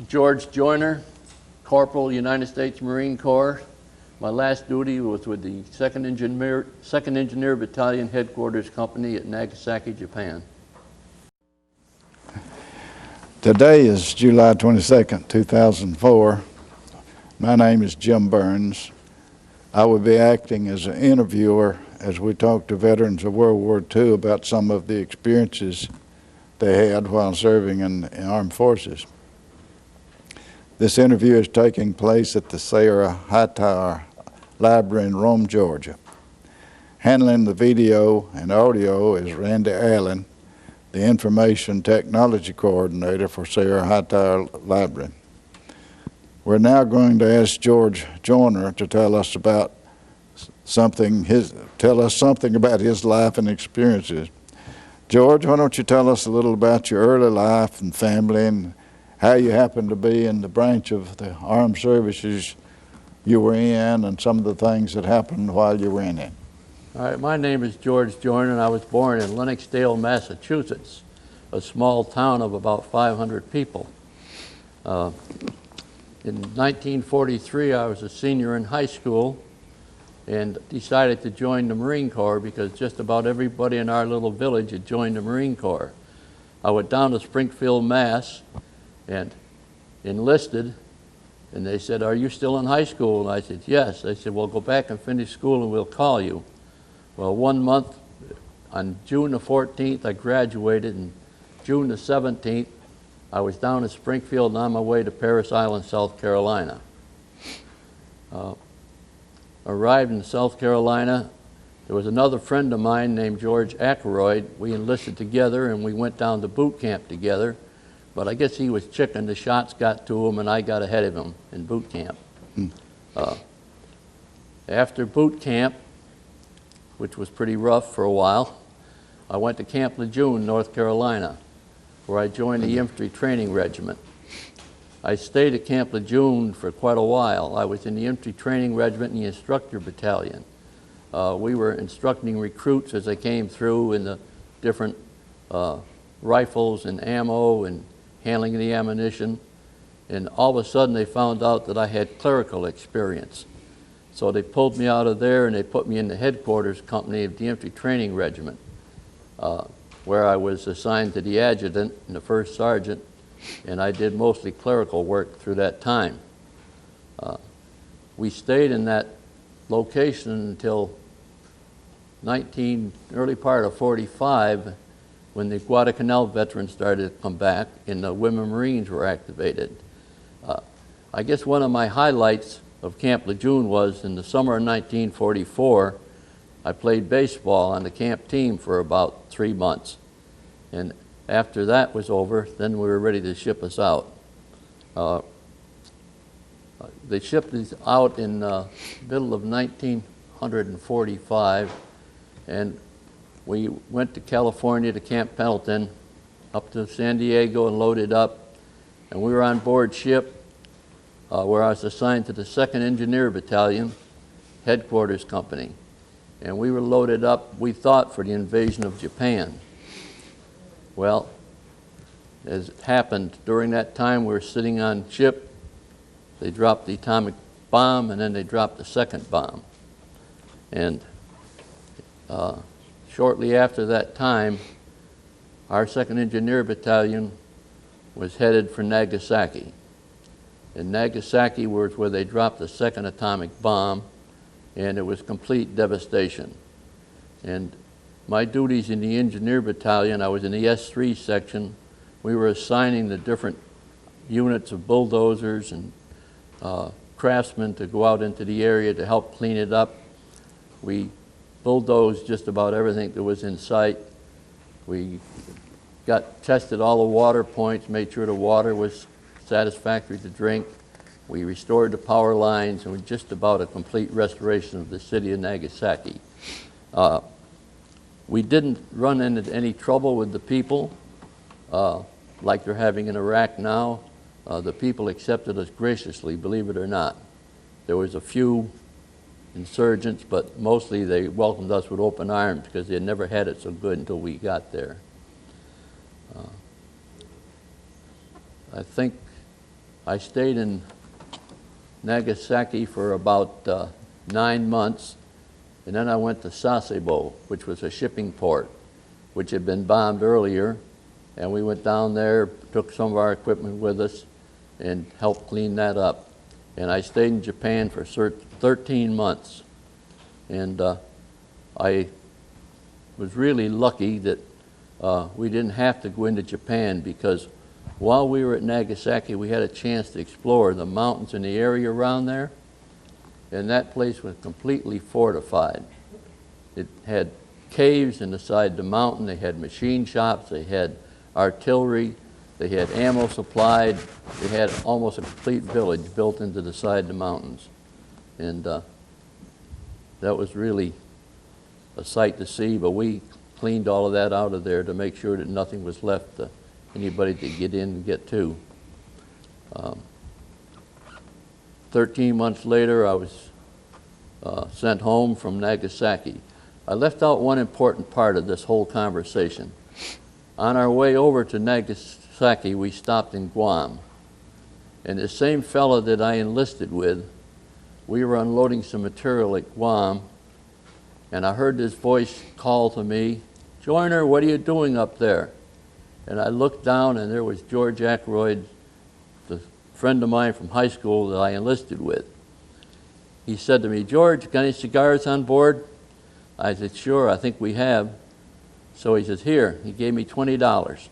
George Joyner, Corporal, United States Marine Corps. My last duty was with the 2nd Engineer Battalion Headquarters Company at Nagasaki, Japan. Today is July 22nd, 2004. My name is Jim Burns. I will be acting as an interviewer as we talk to veterans of World War II about some of the experiences they had while serving in the armed forces. This interview is taking place at the Sarah Hightower Library in Rome, Georgia. Handling the video and audio is Randy Allen, the Information Technology Coordinator for Sarah Hightower Library. We're now going to ask George Joyner to tell us something about his life and experiences. George, why don't you tell us a little about your early life and family and how you happened to be in the branch of the armed services you were in and some of the things that happened while you were in it. All right, my name is George Joyner, and I was born in Lenoxdale, Massachusetts, a small town of about 500 people. In 1943, I was a senior in high school and decided to join the Marine Corps because just about everybody in our little village had joined the Marine Corps. I went down to Springfield, Mass, and enlisted, and they said, "Are you still in high school?" And I said, "Yes." They said, "Well, go back and finish school and we'll call you." Well, 1 month, on June the 14th, I graduated, and June the 17th, I was down in Springfield and on my way to Parris Island, South Carolina. Arrived in South Carolina, there was another friend of mine named George Ackroyd. We enlisted together and we went down to boot camp together. But I guess he was chicken. The shots got to him, and I got ahead of him in boot camp. After boot camp, which was pretty rough for a while, I went to Camp Lejeune, North Carolina, where I joined the Infantry Training Regiment. I stayed at Camp Lejeune for quite a while. I was in the Infantry Training Regiment and the Instructor Battalion. We were instructing recruits as they came through in the different rifles and ammo and handling the ammunition, and all of a sudden they found out that I had clerical experience. So they pulled me out of there and they put me in the headquarters company of the Infantry Training Regiment, where I was assigned to the adjutant and the first sergeant, and I did mostly clerical work through that time. We stayed in that location until early part of 45, when the Guadalcanal veterans started to come back and the Women Marines were activated. I guess one of my highlights of Camp Lejeune was in the summer of 1944, I played baseball on the camp team for about 3 months. And after that was over, then we were ready to ship us out. They shipped us out in the middle of 1945, and we went to California to Camp Pendleton, up to San Diego and loaded up. And we were on board ship where I was assigned to the 2nd Engineer Battalion Headquarters Company. And we were loaded up, we thought, for the invasion of Japan. Well, as it happened, during that time we were sitting on ship. They dropped the atomic bomb, and then they dropped the second bomb. And shortly after that time, our 2nd Engineer Battalion was headed for Nagasaki. And Nagasaki was where they dropped the second atomic bomb, and it was complete devastation. And my duties in the Engineer Battalion, I was in the S3 section. We were assigning the different units of bulldozers and craftsmen to go out into the area to help clean it up. We bulldozed just about everything that was in sight. We tested all the water points, made sure the water was satisfactory to drink. We restored the power lines, and we just about a complete restoration of the city of Nagasaki. We didn't run into any trouble with the people like they're having in Iraq now. The people accepted us graciously, believe it or not. There was a few insurgents, but mostly they welcomed us with open arms because they had never had it so good until we got there. I think I stayed in Nagasaki for about 9 months, and then I went to Sasebo, which was a shipping port, which had been bombed earlier, and we went down there, took some of our equipment with us, and helped clean that up. And I stayed in Japan for 13 months, and I was really lucky that we didn't have to go into Japan, because while we were at Nagasaki, we had a chance to explore the mountains in the area around there, and that place was completely fortified. It had caves in the side of the mountain, they had machine shops, they had artillery, they had ammo supplied, they had almost a complete village built into the side of the mountains. And that was really a sight to see, but we cleaned all of that out of there to make sure that nothing was left to anybody to get in and get to. 13 months later, I was sent home from Nagasaki. I left out one important part of this whole conversation. On our way over to Nagasaki, we stopped in Guam. And the same fellow that I enlisted with, we were unloading some material at Guam, and I heard this voice call to me, "Joyner, what are you doing up there?" And I looked down, and there was George Ackroyd, the friend of mine from high school that I enlisted with. He said to me, "George, got any cigars on board?" I said, "Sure, I think we have." So he says, "Here." He gave me $20.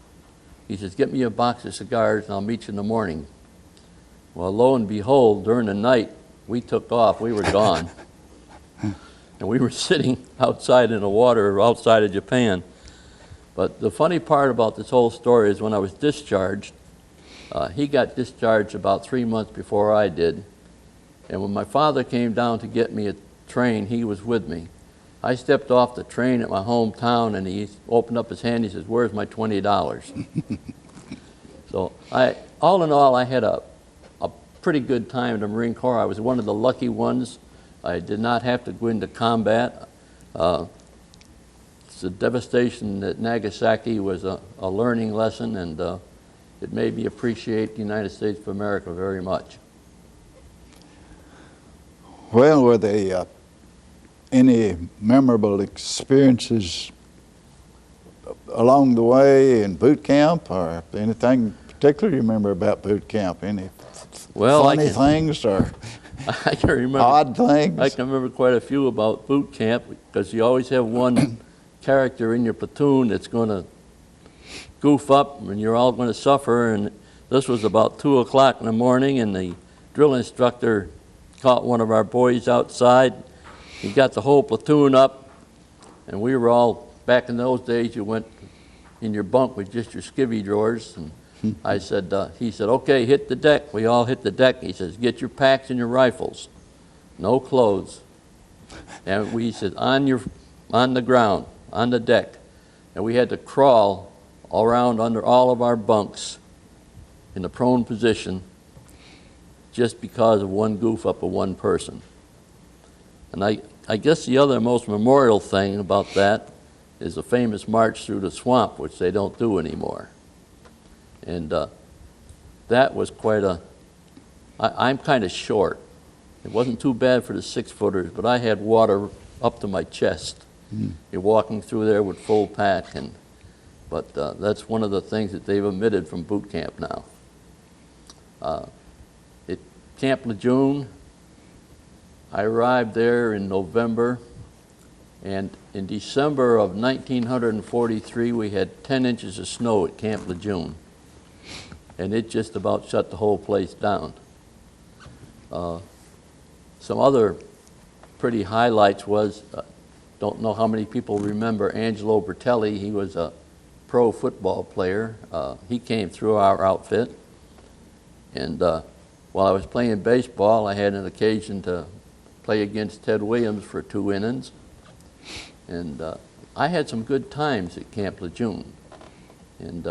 He says, "Get me a box of cigars, and I'll meet you in the morning." Well, lo and behold, during the night, we took off. We were gone. And we were sitting outside in the water outside of Japan. But the funny part about this whole story is when I was discharged, he got discharged about 3 months before I did. And when my father came down to get me a train, he was with me. I stepped off the train at my hometown, and he opened up his hand. He says, "Where's my $20?" So all in all, I had a pretty good time in the Marine Corps. I was one of the lucky ones. I did not have to go into combat. The devastation at Nagasaki was a learning lesson, and it made me appreciate the United States of America very much. Well, were there any memorable experiences along the way in boot camp, or anything particular you remember about boot camp? Any funny things or I can remember odd things? I can remember quite a few about boot camp, because you always have one character in your platoon that's going to goof up, and you're all going to suffer. And this was about 2 o'clock in the morning, and the drill instructor caught one of our boys outside. He got the whole platoon up, and we were all, back in those days, you went in your bunk with just your skivvy drawers. And I said, he said, "Okay, hit the deck." We all hit the deck. He says, "Get your packs and your rifles. No clothes." And we said, on the ground, on the deck. And we had to crawl all around under all of our bunks in the prone position, just because of one goof up of one person. And I guess the other most memorial thing about that is the famous march through the swamp, which they don't do anymore. And that was quite I'm kind of short. It wasn't too bad for the 6-footers, but I had water up to my chest. You're walking through there with full pack, but that's one of the things that they've omitted from boot camp now. At Camp Lejeune, I arrived there in November, and in December of 1943, we had 10 inches of snow at Camp Lejeune, and it just about shut the whole place down. Some other pretty highlights was, don't know how many people remember Angelo Bertelli. He was a pro football player. He came through our outfit, and while I was playing baseball, I had an occasion to play against Ted Williams for 2 innings. And I had some good times at Camp Lejeune. And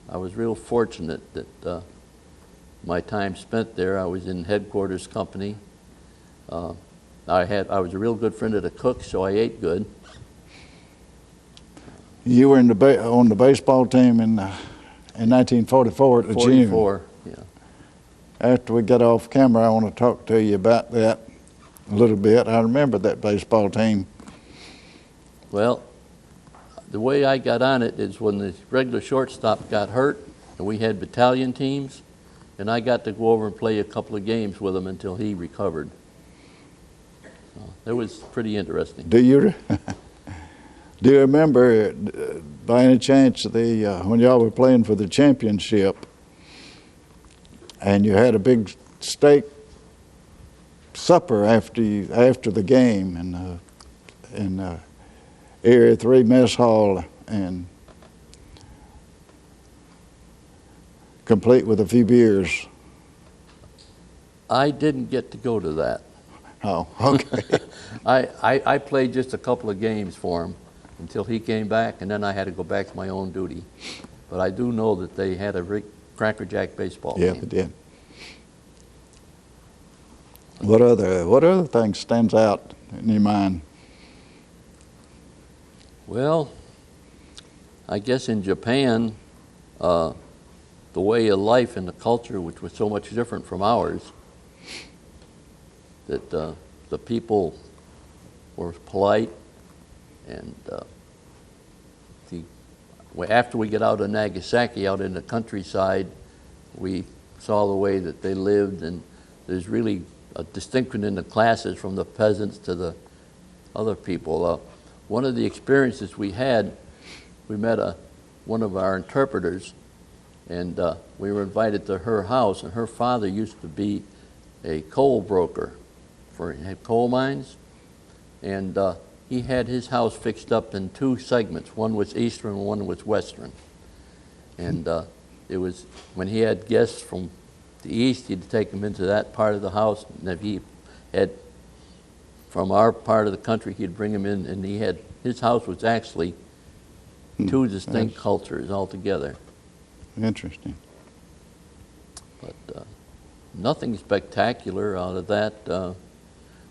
I was real fortunate that my time spent there, I was in headquarters company. I was a real good friend of the cook, so I ate good. You were on the baseball team in 1944 at Lejeune. 44, yeah. after we get off camera, I want to talk to you about that a little bit. I remember that baseball team. Well, the way I got on it is when the regular shortstop got hurt, and we had battalion teams, and I got to go over and play a couple of games with him until he recovered. So it was pretty interesting. Do you remember, by any chance, when y'all were playing for the championship, and you had a big steak supper after the game in Area 3 Mess Hall, and complete with a few beers? I didn't get to go to that. Oh, okay. I played just a couple of games for him until he came back, and then I had to go back to my own duty. But I do know that they had a Cracker Jack baseball team. Yeah, they did. What other thing stands out in your mind? Well, I guess in Japan, the way of life and the culture, which was so much different from ours, that the people were polite, and after we get out of Nagasaki, out in the countryside, we saw the way that they lived, and there's really a distinction in the classes from the peasants to the other people. One of the experiences we had, we met one of our interpreters, and we were invited to her house, and her father used to be a coal broker for coal mines, and he had his house fixed up in two segments. One was eastern and one was western. And it was, when he had guests from the east, he'd take them into that part of the house, and if he had from our part of the country, he'd bring them in, and his house was actually two distinct cultures altogether. Interesting. But nothing spectacular out of that.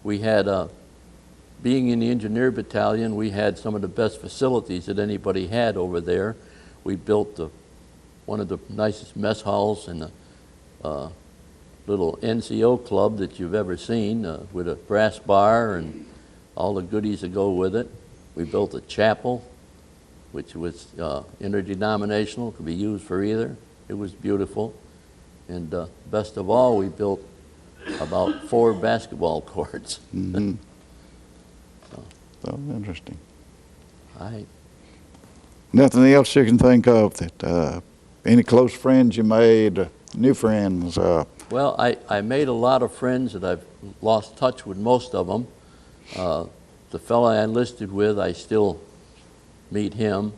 We had, being in the engineer battalion, we had some of the best facilities that anybody had over there. We built one of the nicest mess halls in the little NCO club that you've ever seen, with a brass bar and all the goodies that go with it. We built a chapel, which was interdenominational, could be used for either. It was beautiful. And best of all, we built about 4 basketball courts. Mm-hmm. So interesting. Nothing else you can think of that, any close friends you made, new friends? Well, I made a lot of friends that I've lost touch with most of them. The fellow I enlisted with, I still meet him.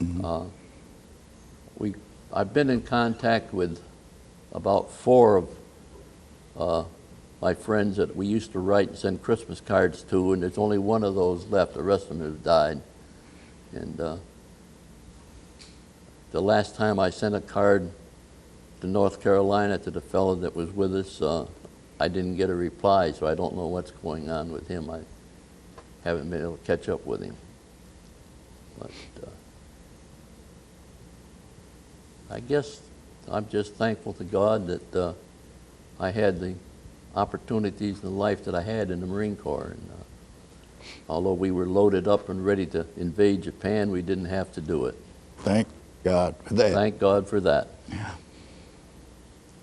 Mm-hmm. I've been in contact with about 4 of my friends that we used to write and send Christmas cards to, and there's only one of those left. The rest of them have died. And the last time I sent a card to North Carolina to the fellow that was with us, I didn't get a reply, so I don't know what's going on with him. I haven't been able to catch up with him. But I guess I'm just thankful to God that I had the opportunities in life that I had in the Marine Corps. And although we were loaded up and ready to invade Japan, we didn't have to do it. Thank God for that. Thank God for that. Yeah.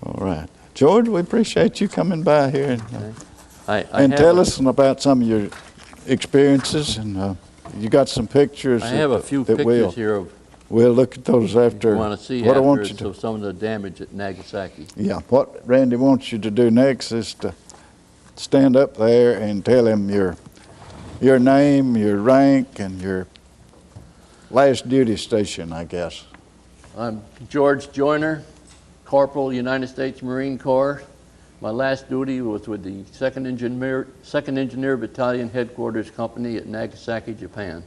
All right. George, we appreciate you coming by here and tell us about some of your experiences. And you got some pictures. I have a few pictures here of. We'll look at those after. You want to see what I want after you to, of some of the damage at Nagasaki. Yeah. What Randy wants you to do next is to stand up there and tell him your name, your rank, and your last duty station, I guess. I'm George Joyner, Corporal, United States Marine Corps. My last duty was with the 2nd Engineer Battalion Headquarters Company at Nagasaki, Japan.